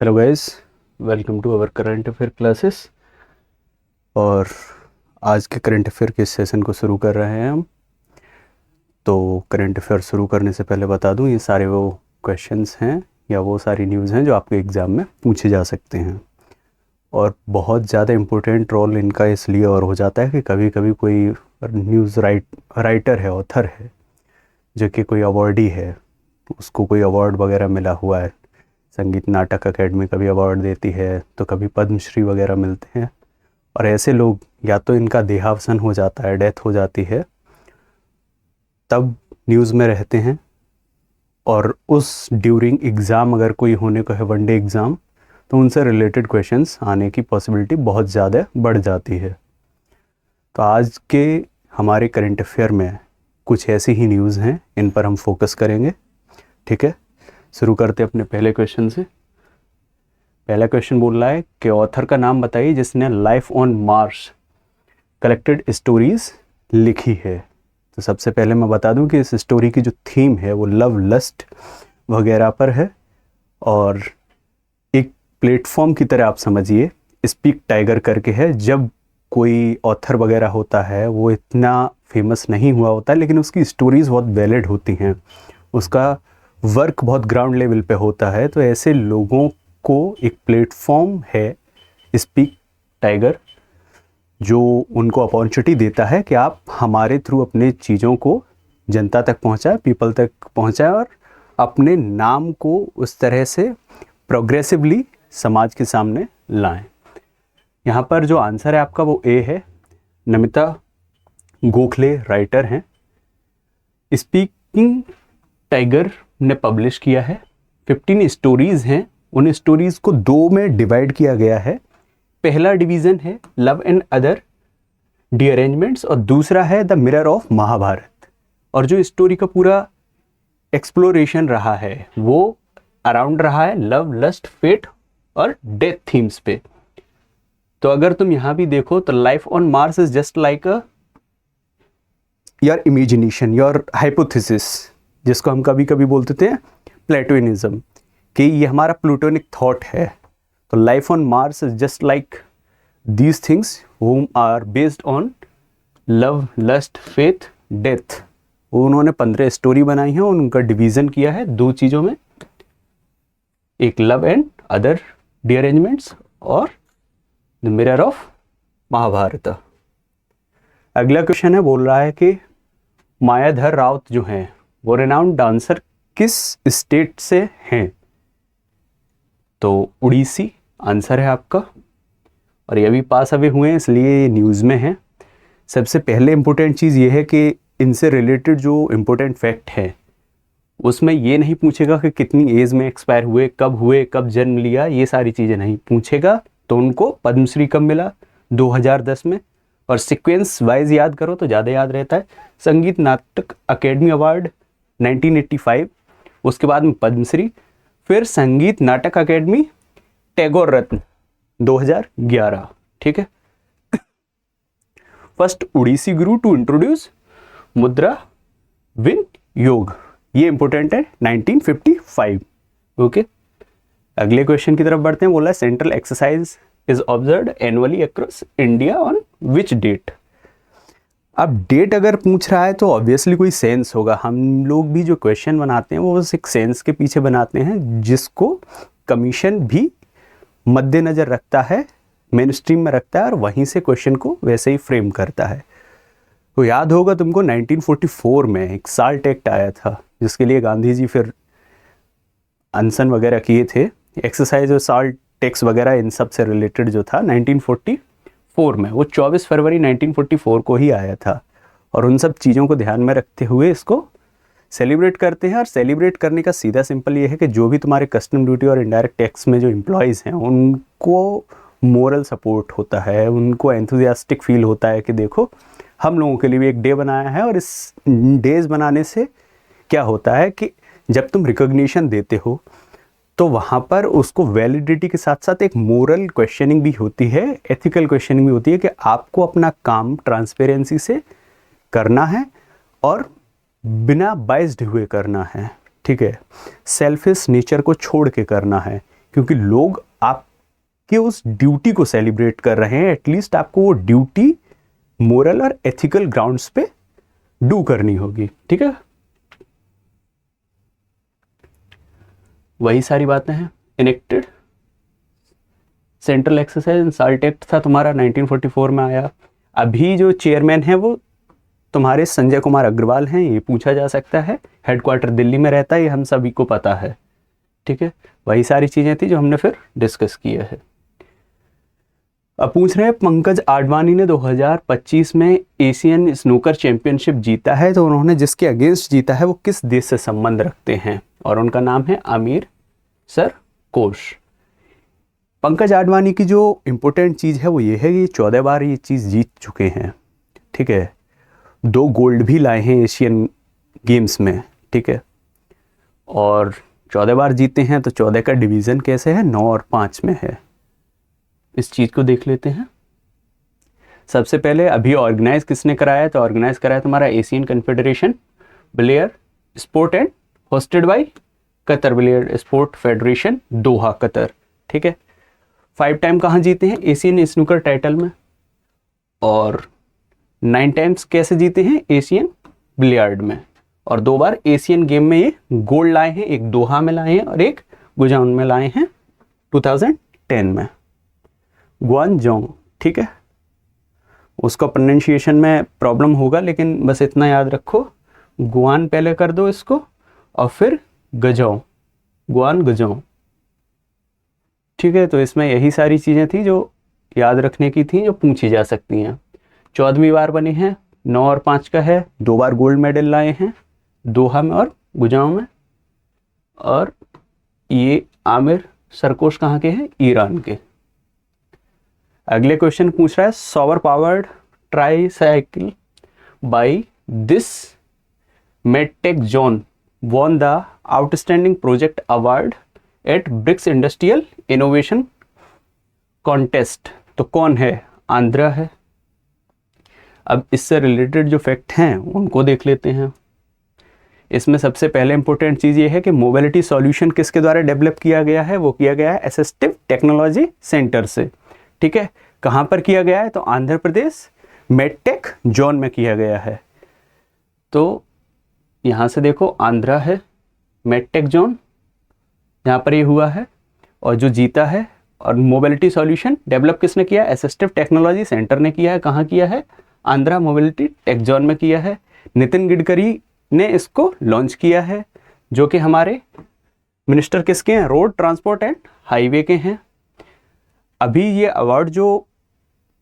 Hello guys, welcome to our current affair classes. और आज के करंट अफेयर के सेशन को शुरू कर रहे हैं हम। तो करंट अफेयर शुरू करने से पहले बता दूं, ये सारे वो क्वेश्चंस हैं या वो सारी न्यूज़ हैं जो आपके एग्ज़ाम में पूछे जा सकते हैं। और बहुत ज़्यादा इम्पोर्टेंट रोल इनका इसलिए और हो जाता है कि कभी कभी कोई न्यूज़ राइटर है, ऑथर है, जो कि कोई अवार्डी है, उसको कोई अवार्ड वगैरह मिला हुआ है। संगीत नाटक अकेडमी कभी अवार्ड देती है, तो कभी पद्मश्री वगैरह मिलते हैं। और ऐसे लोग या तो इनका देहावसान हो जाता है, डेथ हो जाती है, तब न्यूज़ में रहते हैं। और उस ड्यूरिंग एग्ज़ाम अगर कोई होने को है, वनडे एग्ज़ाम, तो उनसे रिलेटेड क्वेश्चंस आने की पॉसिबिलिटी बहुत ज़्यादा बढ़ जाती है। तो आज के हमारे करंट अफेयर में कुछ ऐसी ही न्यूज़ हैं, इन पर हम फोकस करेंगे। ठीक है, शुरू करते अपने पहले क्वेश्चन से। पहला क्वेश्चन बोल रहा है कि ऑथर का नाम बताइए जिसने life on Mars collected stories लिखी है। तो सबसे पहले मैं बता दूं कि इस स्टोरी की जो थीम है वो लव, लस्ट वगैरह पर है। और एक प्लेटफॉर्म की तरह आप समझिए, स्पीक टाइगर करके है। जब कोई ऑथर वगैरह होता है वो इतना फेमस नहीं हुआ होता है, लेकिन उसकी स्टोरीज़ बहुत वैलिड होती हैं, उसका वर्क बहुत ग्राउंड लेवल पे होता है। तो ऐसे लोगों को एक प्लेटफॉर्म है स्पीक टाइगर, जो उनको अपॉर्चुनिटी देता है कि आप हमारे थ्रू अपने चीज़ों को जनता तक पहुंचाएं, पीपल तक पहुंचाएं, और अपने नाम को उस तरह से प्रोग्रेसिवली समाज के सामने लाएं। यहाँ पर जो आंसर है आपका वो ए है। नमिता गोखले राइटर हैं। स्पीकिंग टाइगर ने पब्लिश किया है। 15 स्टोरीज़ हैं। उन स्टोरीज़ को दो में डिवाइड किया गया है। पहला डिवीज़न है लव एंड अदर रीअरेंजमेंट्स, और दूसरा है द मिरर ऑफ महाभारत। और जो स्टोरी का पूरा एक्सप्लोरेशन रहा है वो अराउंड रहा है लव, लस्ट, फेट और डेथ थीम्स पे। तो अगर तुम यहाँ भी देखो तो life on Mars is just like a your imagination, your hypothesis, जिसको हम कभी कभी बोलते थे प्लेटोनिज्म, कि ये हमारा प्लूटोनिक थॉट है। तो life on Mars is just like these things whom are based on love, lust, faith, death. उन्होंने 15 स्टोरी बनाई है और उनका डिवीज़न किया है दो चीज़ों में, एक लव एंड अदर रीअरेंजमेंट्स और द मिरर ऑफ महाभारत। अगला क्वेश्चन है, बोल रहा है कि मायाधर राउत जो हैं वो रेनाउंड डांसर किस स्टेट से हैं। तो उड़ीसी आंसर है आपका, और ये भी पास अवे हुए हैं इसलिए न्यूज़ में है। सबसे पहले इम्पोर्टेंट चीज़ ये है कि इनसे रिलेटेड जो इम्पोर्टेंट फैक्ट है उसमें ये नहीं पूछेगा कि कितनी एज में एक्सपायर हुए, कब जन्म लिया, ये सारी चीज़ें नहीं पूछेगा। तो उनको पद्मश्री कब मिला, 2010 में। और सीक्वेंस वाइज याद करो तो ज़्यादा याद रहता है। संगीत नाटक अकेडमी अवार्ड 1985, उसके बाद में पद्मश्री, फिर संगीत नाटक अकेडमी टैगोर रत्न 2011। ठीक है। First Odissi Guru to introduce मुद्रा विन योग, ये इंपॉर्टेंट है, 1955। ओके, अगले क्वेश्चन की तरफ बढ़ते हैं। बोला central exercise is observed annually across India on which date. अब डेट अगर पूछ रहा है तो ऑब्वियसली कोई सेंस होगा। हम लोग भी जो क्वेश्चन बनाते हैं वो बस एक सेंस के पीछे बनाते हैं, जिसको कमीशन भी मद्देनज़र रखता है, मेन स्ट्रीम में रखता है, और वहीं से क्वेश्चन को वैसे ही फ्रेम करता है। तो याद होगा तुमको 1944 में एक साल्ट एक्ट आया था, जिसके लिए गांधी जी फिर अनशन वगैरह किए थे। एक्सरसाइज और साल्ट टैक्स वगैरह इन सब से रिलेटेड जो था 1944 में, वो 24 फरवरी 1944 को ही आया था। और उन सब चीज़ों को ध्यान में रखते हुए इसको सेलिब्रेट करते हैं। और सेलिब्रेट करने का सीधा सिंपल ये है कि जो भी तुम्हारे कस्टम ड्यूटी और इनडायरेक्ट टैक्स में जो एम्प्लॉयज़ हैं उनको मोरल सपोर्ट होता है, उनको एंथुजियास्टिक फील होता है कि देखो हम लोगों के लिए भी एक डे बनाया है। और इस डेज बनाने से क्या होता है कि जब तुम रिकॉग्निशन देते हो तो वहाँ पर उसको वैलिडिटी के साथ साथ एक मोरल क्वेश्चनिंग भी होती है, एथिकल क्वेश्चनिंग भी होती है कि आपको अपना काम ट्रांसपेरेंसी से करना है और बिना बाइस्ड हुए करना है। ठीक है, सेल्फिश नेचर को छोड़ के करना है। क्योंकि लोग आपके उस ड्यूटी को सेलिब्रेट कर रहे हैं। एटलीस्ट आपको वो ड्यूटी मोरल और एथिकल ग्राउंड्स पे डू करनी होगी, ठीक है। वही सारी बातें हैं। Enacted central exercise and salt act था तुम्हारा 1944 में आया। अभी जो चेयरमैन है वो तुम्हारे संजय कुमार अग्रवाल हैं, ये पूछा जा सकता है। हेडक्वार्टर दिल्ली में रहता है, ये हम सभी को पता है, ठीक है। वही सारी चीज़ें थी जो हमने फिर डिस्कस किया है। अब पूछ रहे हैं पंकज आडवाणी ने 2025 में एशियन स्नूकर चैंपियनशिप जीता है, तो उन्होंने जिसके अगेंस्ट जीता है वो किस देश से संबंध रखते हैं, और उनका नाम है आमिर सरकोश। पंकज आडवाणी की जो इम्पोर्टेंट चीज़ है वो ये है कि 14 बार ये चीज़ जीत चुके हैं, ठीक है। 2 गोल्ड भी लाए हैं एशियन गेम्स में, ठीक है। और 14 बार जीते हैं, तो 14 का डिवीज़न कैसे है, 9 और 5 में है। इस चीज़ को देख लेते हैं। सबसे पहले अभी ऑर्गेनाइज किसने कराया है, तो ऑर्गेनाइज कराया तुम्हारा Asian confederation billiard sport and hosted by Qatar billiard sport federation Doha Qatar, ठीक है। 5 टाइम कहाँ जीते हैं एशियन स्नूकर टाइटल में, और 9 टाइम्स कैसे जीते हैं एशियन बिलियर्ड में, और 2 बार एशियन गेम में ये गोल्ड लाए हैं, एक दोहा में लाए हैं और एक गुजाउन में लाए हैं 2010 में। ग्वानजोंग, ठीक है। उसका प्रोनाउंसिएशन में प्रॉब्लम होगा, लेकिन बस इतना याद रखो, गुआन पहले कर दो इसको और फिर गजों, गुआन गजों, ठीक है। तो इसमें यही सारी चीज़ें थी जो याद रखने की थी, जो पूछी जा सकती हैं। 14वीं बार बनी है, 9 और 5 का है, 2 बार गोल्ड मेडल लाए हैं दोहा में और गुजाओं में। और ये आमिर सरकोश कहाँ के हैं, ईरान के। अगले क्वेश्चन पूछ रहा है solar powered tricycle by this medtech zone won the outstanding project award at BRICS industrial innovation contest. तो कौन है, आंध्रा है। अब इससे रिलेटेड जो फैक्ट हैं उनको देख लेते हैं। इसमें सबसे पहले इंपॉर्टेंट चीज़ ये है कि मोबिलिटी सॉल्यूशन किसके द्वारा डेवलप किया गया है, वो किया गया है असिस्टिव टेक्नोलॉजी सेंटर से, ठीक है। कहाँ पर किया गया है, तो आंध्र प्रदेश मेडटेक जोन में किया गया है। तो यहाँ से देखो आंध्रा है, मेडटेक जोन यहाँ पर ये हुआ है, और जो जीता है, और मोबिलिटी सॉल्यूशन डेवलप किसने किया, असिस्टिव टेक्नोलॉजी सेंटर ने किया है। कहाँ किया है, आंध्रा मोबिलिटी टेक जोन में किया है। नितिन गडकरी ने इसको लॉन्च किया है, जो कि हमारे मिनिस्टर किसके हैं, रोड ट्रांसपोर्ट एंड हाईवे के हैं। अभी ये अवार्ड जो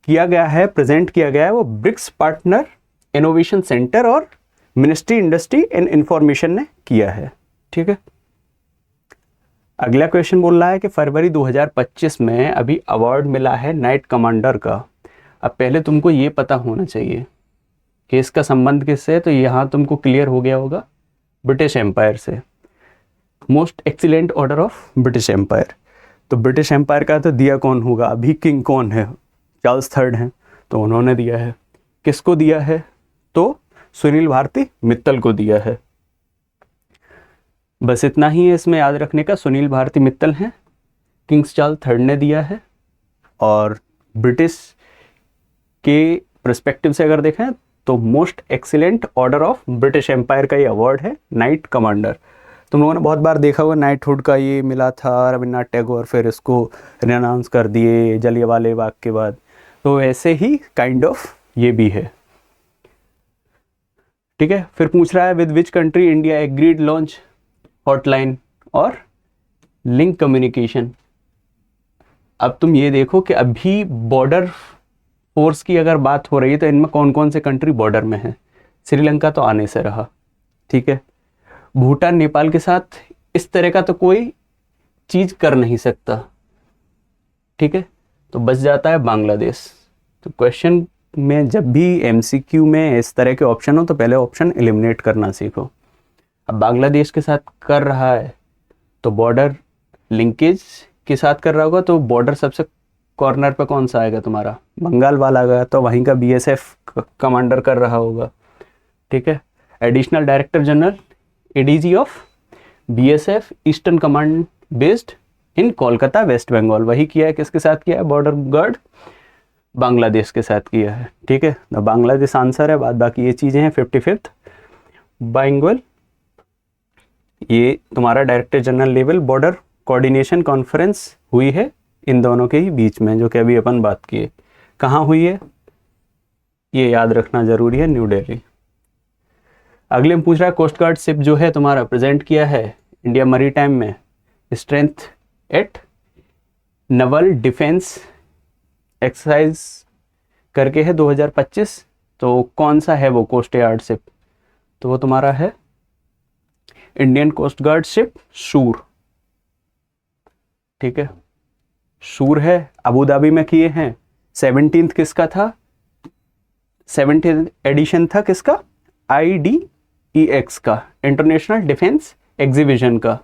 किया गया है, प्रेजेंट किया गया है, वो ब्रिक्स पार्टनर इनोवेशन सेंटर और मिनिस्ट्री इंडस्ट्री एंड इंफॉर्मेशन ने किया है, ठीक है। अगला क्वेश्चन बोल रहा है कि फरवरी 2025 में अभी अवार्ड मिला है नाइट कमांडर का। अब पहले तुमको ये पता होना चाहिए कि इसका संबंध किससे है, तो यहाँ तुमको क्लियर हो गया होगा, ब्रिटिश एम्पायर से। Most excellent order of British Empire. तो ब्रिटिश एम्पायर का तो दिया कौन होगा, अभी किंग कौन है, चार्ल्स III हैं, तो उन्होंने दिया है। किसको दिया है, तो सुनील भारती मित्तल को दिया है। बस इतना ही है इसमें याद रखने का, सुनील भारती मित्तल हैं, किंग्स चार्ल्स III ने दिया है। और ब्रिटिश के पर्सपेक्टिव से अगर देखें तो most excellent order of British Empire का ये अवार्ड है, नाइट कमांडर। तुम लोगों ने बहुत बार देखा होगा नाइटहुड का ये मिला था रविन्द्रनाथ टैगोर, फिर इसको रिनाउंस कर दिए जलियांवाला बाग के बाद। तो ऐसे ही काइंड ऑफ ये भी है, ठीक है। फिर पूछ रहा है with which country India agreed launch hotline और लिंक कम्युनिकेशन। अब तुम ये देखो कि अभी बॉर्डर फोर्स की अगर बात हो रही है तो इनमें कौन कौन से कंट्री बॉर्डर में है। श्रीलंका तो आने से रहा, ठीक है। भूटान नेपाल के साथ इस तरह का तो कोई चीज कर नहीं सकता, ठीक है। तो बच जाता है बांग्लादेश। तो क्वेश्चन में जब भी एमसीक्यू में इस तरह के ऑप्शन हो तो पहले ऑप्शन एलिमिनेट करना सीखो। अब बांग्लादेश के साथ कर रहा है तो बॉर्डर लिंकेज के साथ कर रहा होगा, तो बॉर्डर सबसे कॉर्नर पे कौन सा आएगा तुम्हारा, बंगाल वाला आएगा, तो वहीं का बीएसएफ कमांडर कर रहा होगा, ठीक है। Additional director general ADG of BSF eastern command based in Kolkata West Bengal. वही किया है, किसके साथ किया है? बॉर्डर गार्ड बांग्लादेश के साथ किया है। ठीक है, तो बांग्लादेश आंसर है, बाद बाकी ये चीज़ें हैं। 55th बाइंगुअल, ये तुम्हारा director general level border coordination conference हुई है इन दोनों के ही बीच में, जो कि अभी अपन बात किए। कहाँ हुई है ये याद रखना जरूरी है, न्यू दिल्ली। अगले में पूछ रहा है कोस्ट गार्ड शिप जो है तुम्हारा प्रेजेंट किया है इंडिया मैरीटाइम में strength eight Naval defence exercise करके है 2025। तो कौन सा है वो कोस्ट गार्ड शिप? तो वो तुम्हारा है इंडियन कोस्ट गार्ड शिप शूर। ठीक है, शूर है, अबू धाबी में किए हैं। 17th किसका था? 17th एडिशन था किसका? IDEX का, इंटरनेशनल डिफेंस एग्जीबिशन का।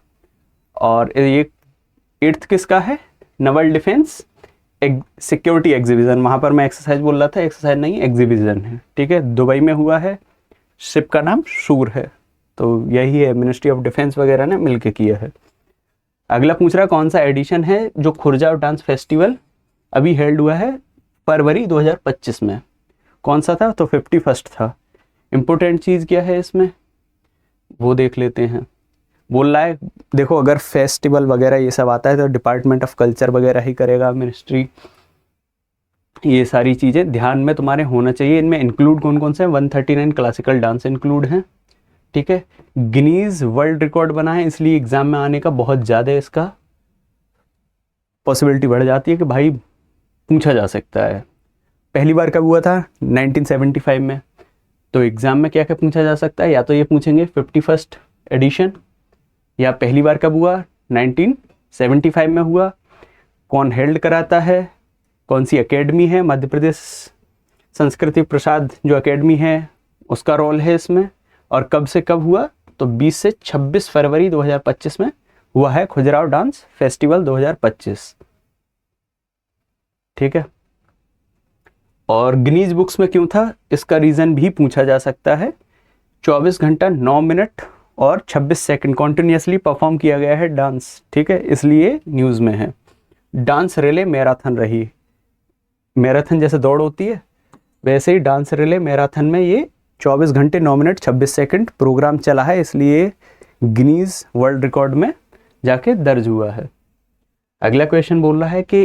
और ये 8th किसका है? Naval defence security exhibition. वहाँ पर मैं एक्सरसाइज बोल रहा था, एक्सरसाइज नहीं एग्जीबिशन है। ठीक है, दुबई में हुआ है, शिप का नाम शूर है। तो यही है, मिनिस्ट्री ऑफ डिफेंस वगैरह ने मिलके किया है। अगला पूछ रहा कौन सा एडिशन है जो खुर्जा डांस फेस्टिवल अभी हेल्ड हुआ है फरवरी 2025 में? कौन सा था? तो 51st था। इम्पोर्टेंट चीज़ क्या है इसमें वो देख लेते हैं। बोल रहा है देखो, अगर फेस्टिवल वगैरह ये सब आता है तो डिपार्टमेंट ऑफ कल्चर वगैरह ही करेगा, मिनिस्ट्री। ये सारी चीज़ें ध्यान में तुम्हारे होना चाहिए। इनमें इंक्लूड कौन कौन से हैं? 139 क्लासिकल डांस इंक्लूड हैं। ठीक है, गिनीज वर्ल्ड रिकॉर्ड बना है, इसलिए एग्जाम में आने का बहुत ज़्यादा इसका पॉसिबिलिटी बढ़ जाती है कि भाई पूछा जा सकता है। पहली बार कब हुआ था? 1975 में। तो एग्ज़ाम में क्या क्या पूछा जा सकता है? या तो ये पूछेंगे 51st एडिशन, या पहली बार कब हुआ? 1975 में हुआ। कौन हेल्ड कराता है? कौन सी एकेडमी है? मध्य प्रदेश संस्कृति प्रसाद जो एकेडमी है उसका रोल है इसमें। और कब से कब हुआ? तो 20 से 26 फरवरी 2025 में हुआ है खजुराहो डांस फेस्टिवल 2025। ठीक है, और गिनीज बुक्स में क्यों था इसका रीज़न भी पूछा जा सकता है। 24 घंटा 9 मिनट और 26 सेकंड कॉन्टिन्यूसली परफॉर्म किया गया है डांस। ठीक है, इसलिए न्यूज़ में है। डांस रिले मैराथन रही, मैराथन जैसे दौड़ होती है वैसे ही डांस रिले मैराथन में ये 24 घंटे 9 मिनट 26 सेकंड प्रोग्राम चला है, इसलिए गिनीज वर्ल्ड रिकॉर्ड में जाके दर्ज हुआ है। अगला क्वेश्चन बोल रहा है कि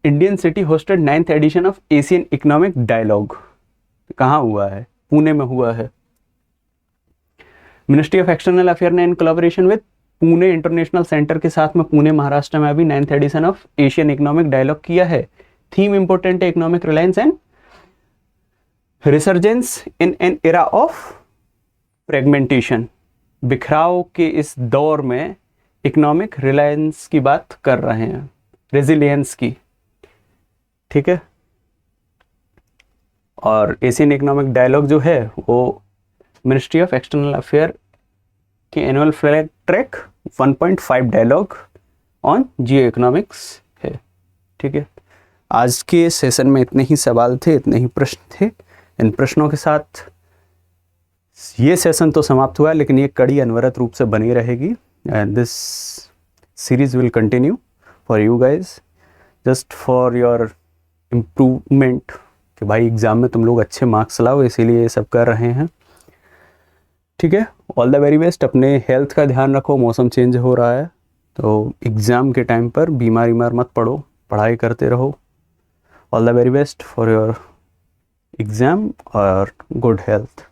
Indian city hosted 9th edition of Asian economic dialogue कहाँ हुआ है? पुणे में हुआ है। मिनिस्ट्री ऑफ एक्सटर्नल अफेयर ने in collaboration with Pune international centre के साथ में पुणे महाराष्ट्र में अभी 9th edition of Asian economic dialogue किया है। थीम इंपोर्टेंट है economic reliance and resurgence in an era of fragmentation. बिखराव के इस दौर में इकोनॉमिक रिलायंस की बात कर रहे हैं, रेजिलियंस की। ठीक है, और एशियन इकोनॉमिक डायलॉग जो है वो मिनिस्ट्री ऑफ एक्सटर्नल अफेयर के annual flag track 1.5 dialogue on geoeconomics है। ठीक है, आज के सेशन में इतने ही सवाल थे, इतने ही प्रश्न थे। इन प्रश्नों के साथ ये सेशन तो समाप्त हुआ, लेकिन ये कड़ी अनवरत रूप से बनी रहेगी and this series will continue for you guys, just for your improvement कि भाई एग्ज़ाम में तुम लोग अच्छे मार्क्स लाओ, इसीलिए ये सब कर रहे हैं। ठीक है, ऑल द वेरी बेस्ट। अपने हेल्थ का ध्यान रखो, मौसम चेंज हो रहा है तो एग्ज़ाम के टाइम पर बीमार मत पड़ो, पढ़ाई करते रहो। All the very best for your exam और गुड हेल्थ।